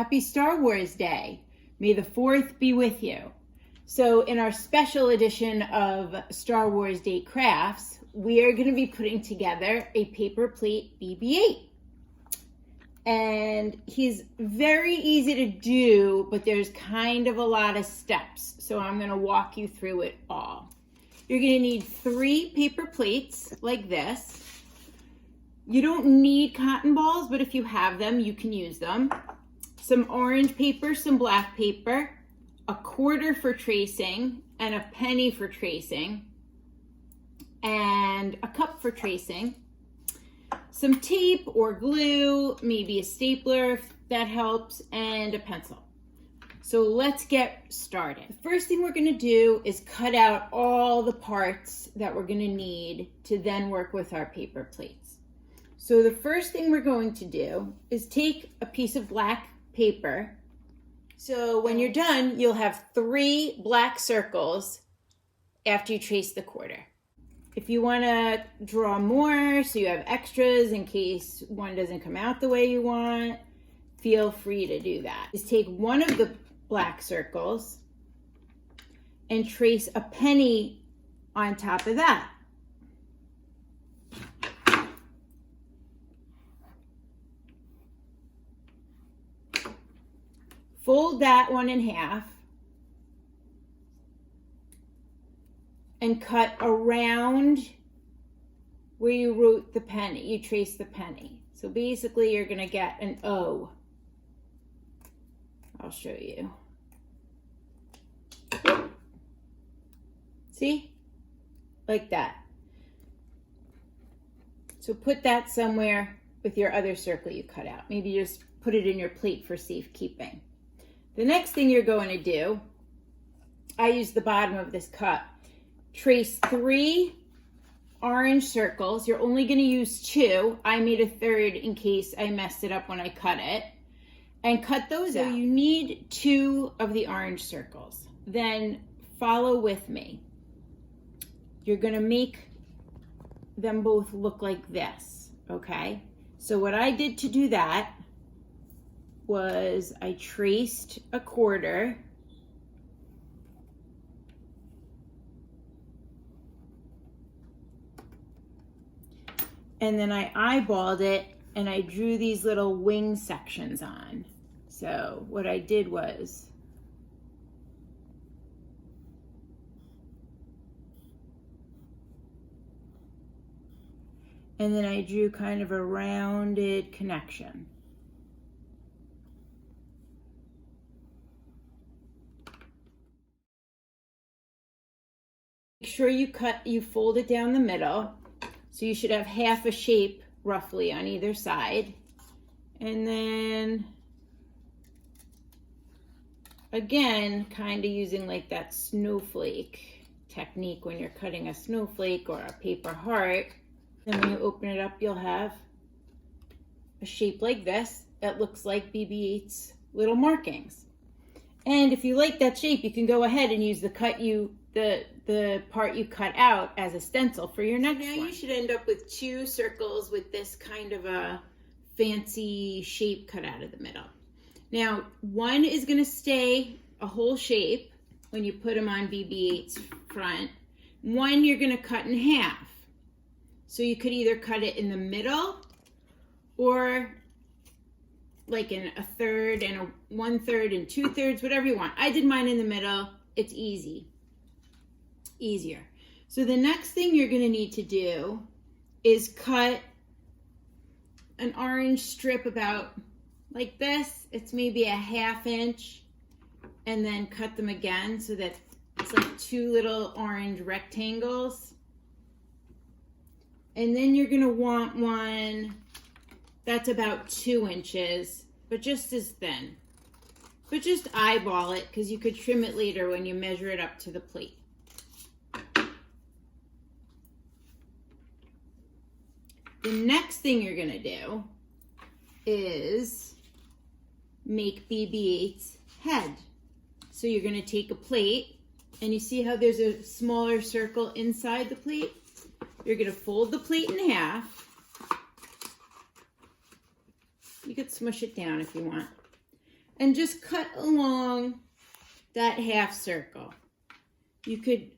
Happy Star Wars Day. May the 4th be with you. So in our special edition of Star Wars Day Crafts, we are going to be putting together a paper plate BB-8. And he's very easy to do, but there's kind of a lot of steps. So I'm going to walk you through it all. You're going to need 3 paper plates like this. You don't need cotton balls, but if you have them, you can use them. Some orange paper, some black paper, a quarter for tracing, and a penny for tracing, and a cup for tracing. Some tape or glue, maybe a stapler if that helps, and a pencil. So let's get started. The first thing we're going to do is cut out all the parts that we're going to need to then work with our paper plates. So the first thing we're going to do is take a piece of black paper. So when you're done, you'll have 3 black circles after you trace the quarter. If you want to draw more so you have extras in case one doesn't come out the way you want, feel free to do that. Just take one of the black circles and trace a penny on top of that. Fold that one in half and cut around where you wrote the penny, you traced the penny. So basically you're going to get an O. I'll show you. See? Like that. So put that somewhere with your other circle you cut out. Maybe just put it in your plate for safekeeping. The next thing you're going to do, I use the bottom of this cup. Trace 3 orange circles. You're only going to use 2. I made a 3rd in case I messed it up when I cut it. And cut those out. So you need 2 of the orange circles. Then follow with me. You're going to make them both look like this, okay? So what I did to do that was I traced a quarter and then I eyeballed it and I drew these little wing sections on. So what I did was and then I drew kind of a rounded connection. Make sure you fold it down the middle. So you should have half a shape roughly on either side. And then again, kind of using like that snowflake technique when you're cutting a snowflake or a paper heart. Then when you open it up, you'll have a shape like this that looks like BB-8's little markings. And if you like that shape, you can go ahead and use the part you cut out as a stencil for your next one. Now you should end up with 2 circles with this kind of a fancy shape cut out of the middle. Now, one is going to stay a whole shape when you put them on BB-8's front. One you're going to cut in half. So you could either cut it in the middle or like in a 1/3 and a 1/3 and 2/3, whatever you want. I did mine in the middle. It's easier. So the next thing you're going to need to do is cut an orange strip about like this. It's maybe a 1/2 inch, and then cut them again so that it's like 2 little orange rectangles. And then you're going to want one that's about 2 inches, but just as thin. But just eyeball it because you could trim it later when you measure it up to the plate. The next thing you're going to do is make BB-8's head. So you're going to take a plate, and you see how there's a smaller circle inside the plate? You're going to fold the plate in half. You could smush it down if you want. and just cut along that half circle. You could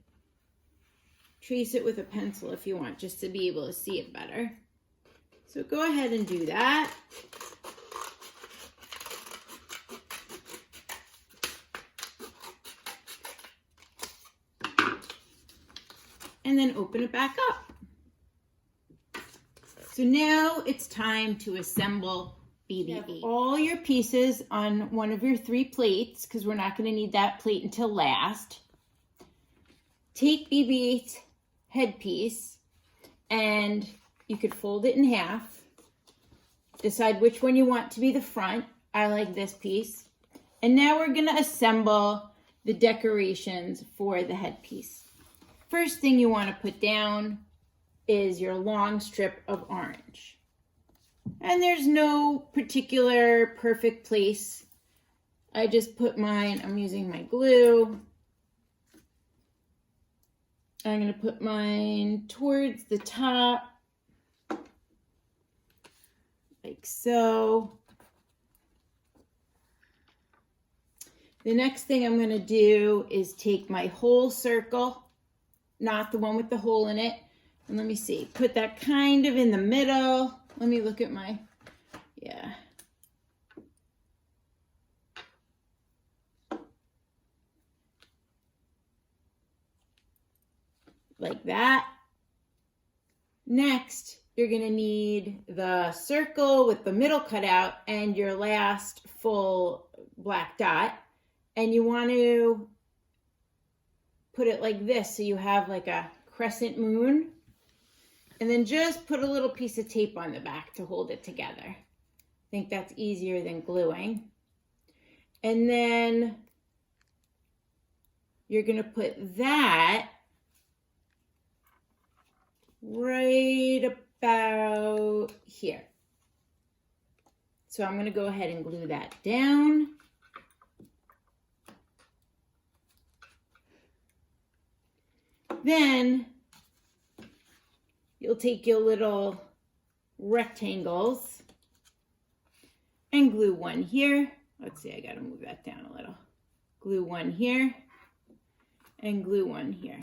trace it with a pencil if you want, just to be able to see it better. So go ahead and do that. And then open it back up. So now it's time to assemble BB-8. All your pieces on one of your 3 plates, because we're not going to need that plate until last. Take BB-8's headpiece, and you could fold it in half. Decide which one you want to be the front. I like this piece. And now we're going to assemble the decorations for the headpiece. First thing you want to put down is your long strip of orange. And there's no particular perfect place. I just put mine, I'm using my glue. I'm going to put mine towards the top, like so. The next thing I'm going to do is take my whole circle, not the one with the hole in it. And let me see, put that kind of in the middle. Let me look at my, yeah. Like that. Next, you're gonna need the circle with the middle cut out and your last full black dot. And you want to put it like this, so you have like a crescent moon. And then just put a little piece of tape on the back to hold it together. I think that's easier than gluing. And then you're going to put that right about here. So I'm going to go ahead and glue that down. Then you'll take your little rectangles and glue one here. Let's see, I gotta move that down a little. Glue one here and glue one here.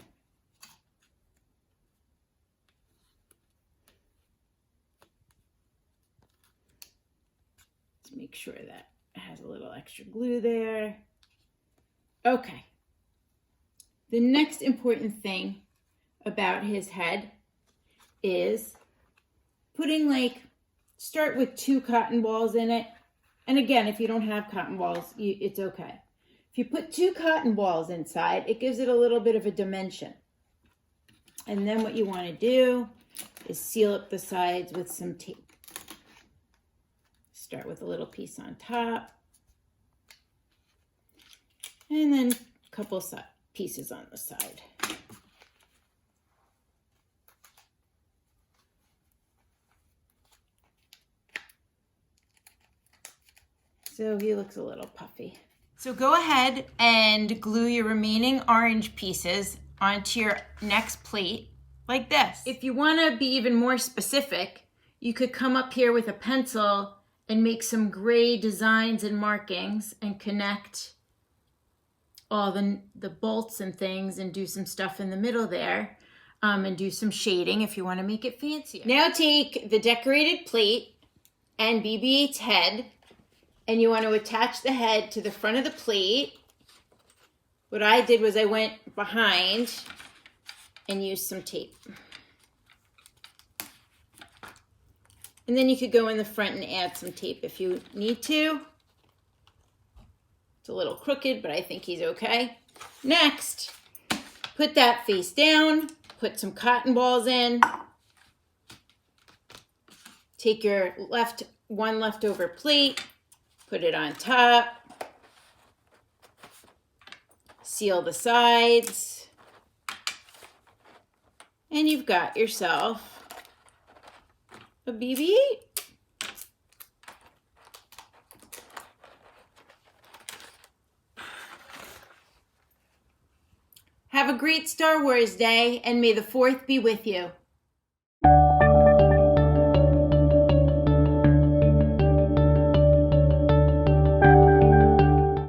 Let's make sure that it has a little extra glue there. Okay. The next important thing about his head is putting start with 2 cotton balls in it. And again, if you don't have cotton balls, it's okay. If you put 2 cotton balls inside, it gives it a little bit of a dimension. And then what you want to do is seal up the sides with some tape. Start with a little piece on top. And then a couple pieces on the side. So he looks a little puffy. So go ahead and glue your remaining orange pieces onto your next plate like this. If you want to be even more specific, you could come up here with a pencil and make some gray designs and markings and connect all the bolts and things and do some stuff in the middle there, and do some shading if you want to make it fancier. Now take the decorated plate and BB-8's head, and you want to attach the head to the front of the plate. What I did was I went behind and used some tape. And then you could go in the front and add some tape if you need to. It's a little crooked, but I think he's okay. Next, put that face down, put some cotton balls in. Take your one leftover plate, put it on top, seal the sides, and you've got yourself a BB-8. Have a great Star Wars day, and may the 4th be with you.